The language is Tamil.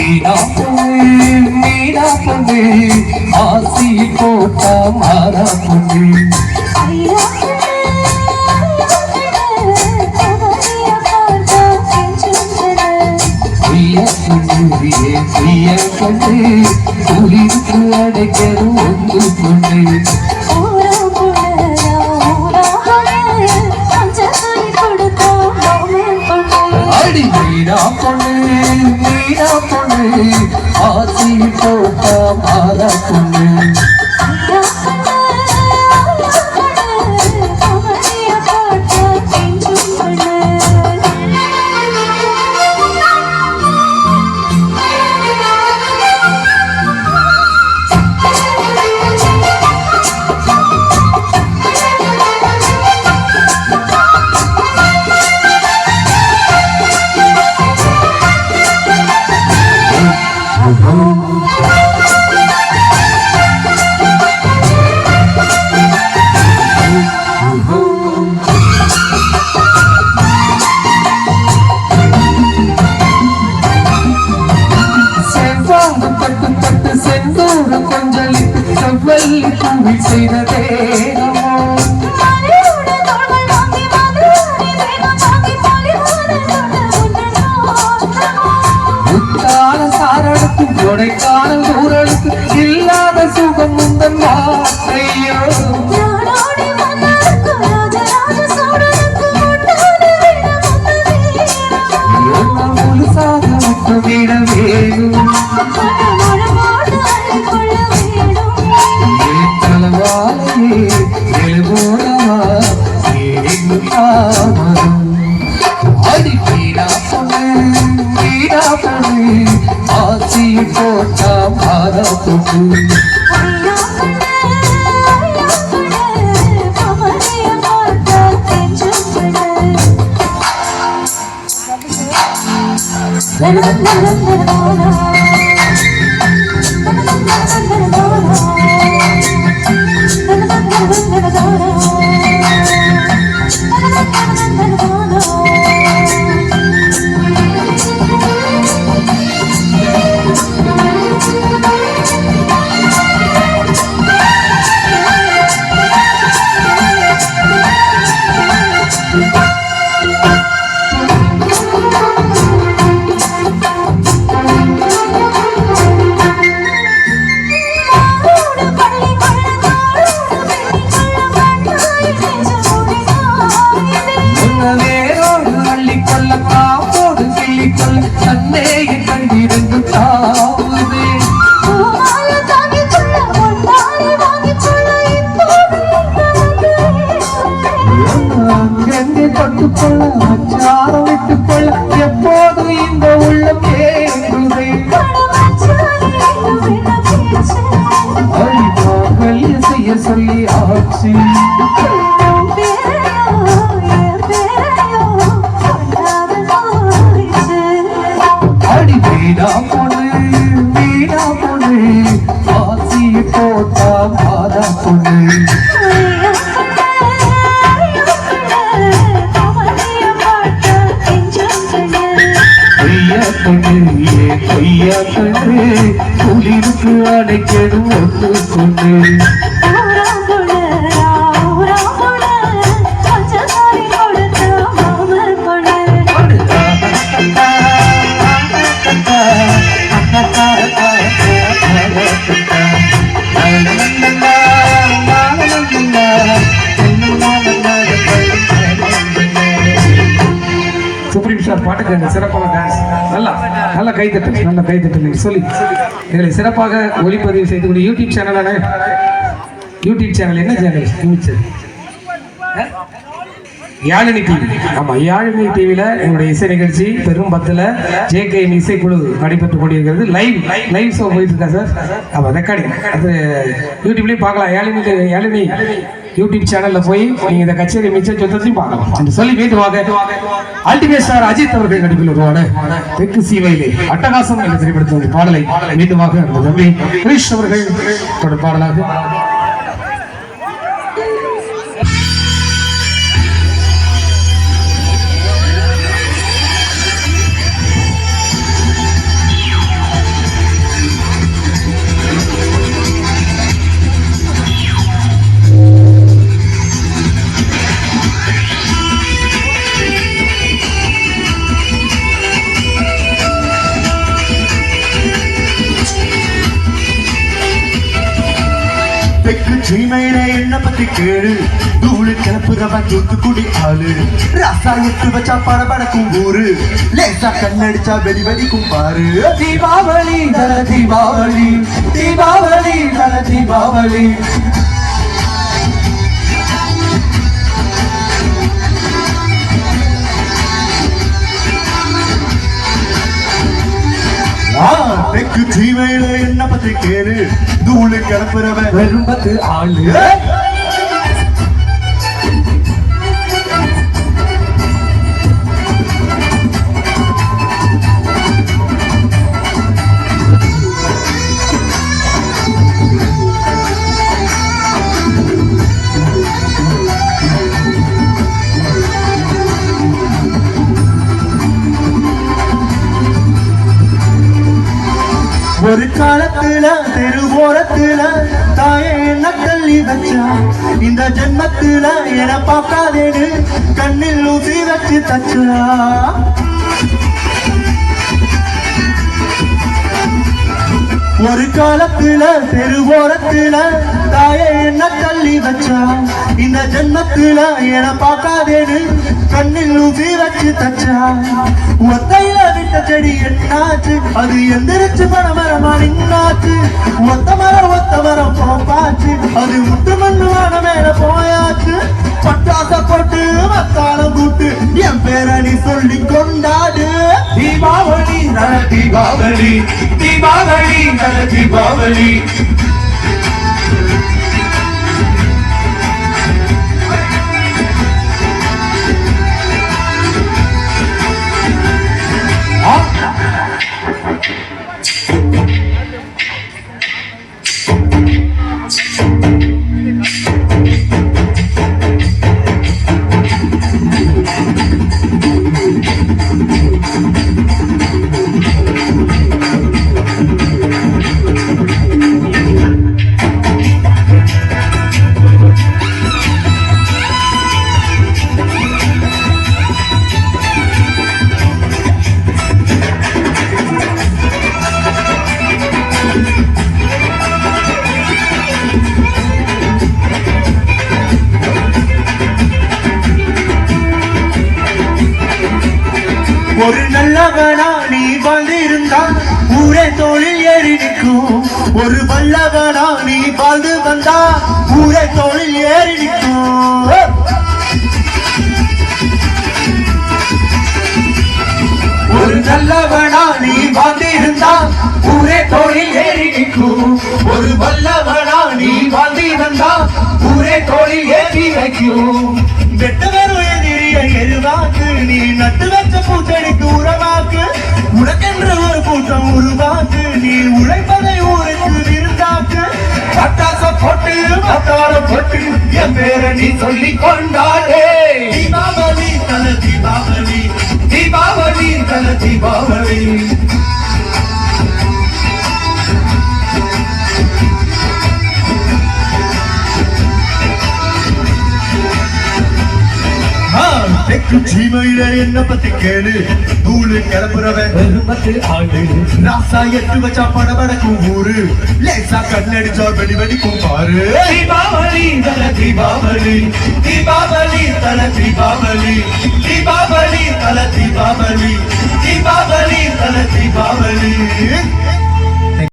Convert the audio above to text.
மீனா பொண்ணு ஆசி போட்டா மாறா பொண்ணு குளிர்ந்து அடைக்கணும் ஒன்று பொண்ணு அடி மீனா பொண்ணு ஆசி போட்டா மாறா பொண்ணு கொடைக்கானல் ஊரலுக்கு இல்லாத சுகம் முந்தன் வார்த்தையோ முழுசாக விட வேணும் தலவாலையே எழுபோடவா அடி வீடா பொண்ணு ஆசி போட்டா மாறா பொண்ணு எப்போது இந்த உள்ளம் செய்ய சொல்லி ஆட்சி அடி வீடா பொண்ணு ஆசி போட்டா மாறா பொண்ணு பொய்யா கண்ணு குளிருக்கு அடைக்கணும் ஒன்று கொண்டு சுப்ரீம் சார் பாட்டுக்கு சிறப்பாக டான்ஸ் நல்லா கைத்தட்டு நல்ல கைத்தட்டு சொல்லி எங்களை சிறப்பாக ஒளிப்பதிவு செய்து யூடியூப் சேனலான யூடியூப் சேனல் என்ன சேனல் யாழினி டிவி. ஆமாம், யாழினி டிவியில் எங்களுடைய இசை நிகழ்ச்சி பெரும் பத்தில் ஜேகே இசைக்குழு நடைபெற்றுக் கொண்டிருக்கிறது. லைவ் ஷோ போயிட்டு இருக்கா சார். ஆமாம், ரெக்கார்டிங் அது யூடியூப்லேயும் பார்க்கலாம். யாழினி யூடியூப் சேனலில் போய் நீங்கள் இந்த கச்சேரி மிச்சம் சொத்தையும் பார்க்கலாம் என்று சொல்லி மீண்டுவாங்க அல்டிமேட் ஸ்டார் அஜித் அவர்கள் நடிப்பில் உருவான தெற்கு சீவையிலே அட்டகாசம் என்ற திரைப்படத்தினுடைய பாடலை மீண்டுமாக அந்த தம்பி கிரீஷ் அவர்கள் தொடர் பாடலாக தெற்கு சீமையில என்ன பத்தி கேளு தூளு கிளப்புறவன் தூத்துக்குடி ஆளு ராசா எட்டு வச்சா படபடக்கும் ஊரு லேசா கண்ணடிச்சா வெடி வெடிக்கும் பாரு தீபாவளி தல தீபாவளி தீபாவளி தல தீபாவளி தெற்கு சீமையில என்ன பத்தி கேளு தூளு கிளப்புறவன் வெறும்பத்து ஆளு ஒரு காலத்துல தெருவோரத்துல தாயே என்ன தள்ளி வச்சா இந்த ஜென்மத்துல என பார்க்காதேன்னு கண்ணில் ஊசி வச்சு தச்சா ஒரு காலத்துல தெருவோரத்துல தாயே என்ன தள்ளி வச்சா இந்த ஜென்மத்துல என பார்க்காதேன்னு கண்ணில் ஊசி வச்சு தச்சா ஒத்தையில விட்ட செடி என்னாச்சு அது எந்திரிச்சு பணமரமா நின்னாச்சு ஒத்த மரம் போப்பாச்சு அது முட்டு மண்ணுவான மேல போயாச்சு பட்டாச போட்டு மத்தாளம் கூட்டு என் பேரணி சொல்லி கொண்டாடு தீபாவளி தல தீபாவளி தீபாவளி தல தீபாவளி ஒரு நல்லவனா நீ வாழ்ந்திருந்தா ஊரே தோளில் ஏறி நிற்கும் ஒரு வல்லவனா நீ வாழ்ந்து வந்தா ஊரே தோளில் ஏறி நிற்கும் ஒரு நல்லவனா நீ வாழ்ந்திருந்தா ஊரே தோளில் ஏறி நிற்கும் ஒரு வல்லவனா நீ வாழ்ந்து வந்தா ஊரே தோளில் ஏறி வைக்கும் வெட்ட வரும் எதிரிய எருவாக்கு நீ நட்டு வச்ச பூச்செடிக்கு உறவாக்கு உனக்கென்று ஒரு கூட்டம் உருவாக்கு நீ உழைப்பதை ஊருக்கு விருந்தாக்கு பட்டாச போட்டு மத்தாளம் போட்டு என் பேரை நீ சொல்லி கொண்டாடே தீபாவளி தல தீபாவளி தீபாவளி தல தீபாவளி தெற்கு சீமையில என்ன பத்தி கேளு தூளு கிளப்புறவன் வெறும்பத்து ஆளு ராசா எட்டு வச்சா படபடக்கும் ஊரு லேசா கண்ணடிச்சா வெடி வெடிக்கும் பாரு தீபாவளி தல தீபாவளி தீபாவளி தல தீபாவளி தீபாவளி தல தீபாவளி தீபாவளி தல தீபாவளி